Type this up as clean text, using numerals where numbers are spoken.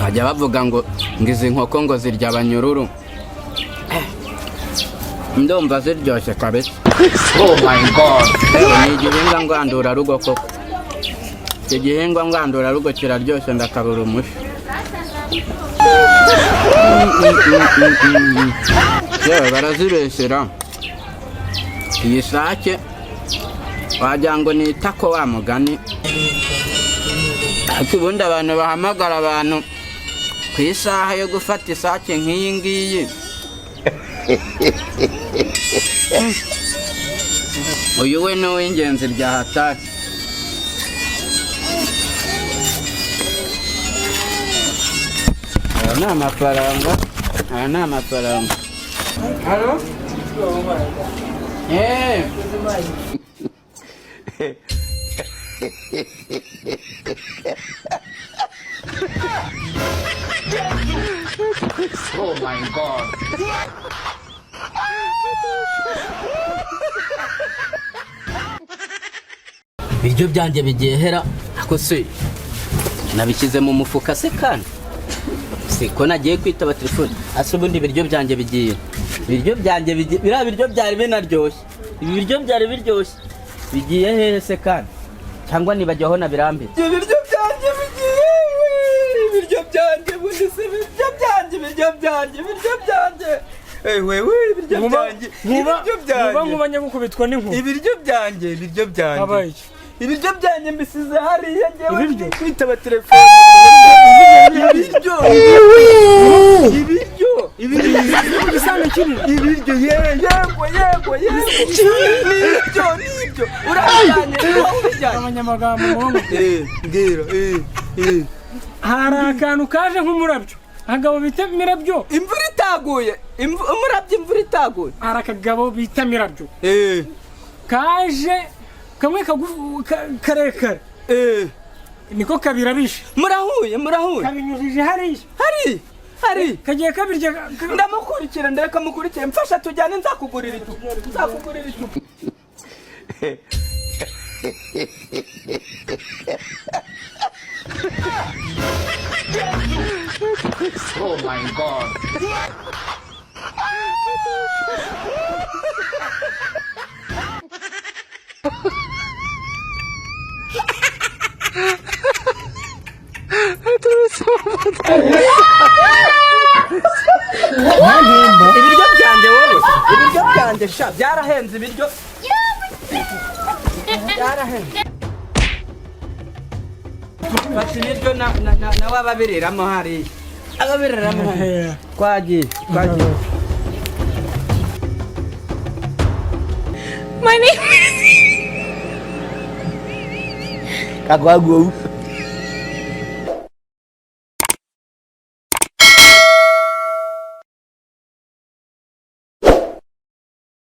bajya bavuga ngo izi nkoko ngo zirya abanyururu. Ndumva ziryoshye kabisa. Oh my god. Ni igihingwa ngandurarugo koko. Iki gihingwa ngandurarugo kiraryoshye ndakabura umushi. Yewe barazibeshyera. Iyi sake wagira ngo ni itako wa mugani. Ariko ubundi abantu bahamagara abantu ku isaha yo gufata isake nk'iyi ngiyi. Uyu we ni uw'ingenzi rya hatari. Aya ni amafaranga. Aya ni amafaranga. Halo? Oh my god. Ibiryo byanjye bigiye hera. Ako se nabishyize mu mufuka se kandi. Siko nagiye kwitaba telefone. Ase ubundi ibiryo byanjye bigiye. Ibiryo byanjye bira biryo byari binaryoshye. Ibi biryo byari biryoshye. Bigiye hehe se kandi? Cyangwa nibajyaho na birambe. Ibiryo byanjye bigiye. Ibiryo byanjye bundi se ibiryo byanjye. Ibiryo byanjye. Ibiryo byanjye nkuba nyagukubitwa n'inkuba. Ibiryo byanjye. Ibiryo byanjye mbisize hariya ngewe kwitaba telefone. Ibiryo Gisana kiri. Ibiryo yego. Nibyo. Urajyanye. Abanyamagambo mongo. Ngira. Hari akantu kaje nk'umurabyo. Agabo bita mirabyo. Imvura itaguye. Umurabyo imvura itaguye. Hari akagabo bita mirabyo. Kaje kamwe karekare. Niko kabirabisha. Murahuye. Kabinyujije hariya. Hari. Kagiye kabirya. Ndamukurikira ndakamukurikira. Mfasha tujyane nzakugurira icupa. Oh my god. Ibiryo byanjye wowe. Ibiryo byanjye sha byarahenze ibiryo. Byarahenze. Bati ibiryo na wababiriramo hariya. Ababiriramo hariya. Twagiye. My name is Kagwagu.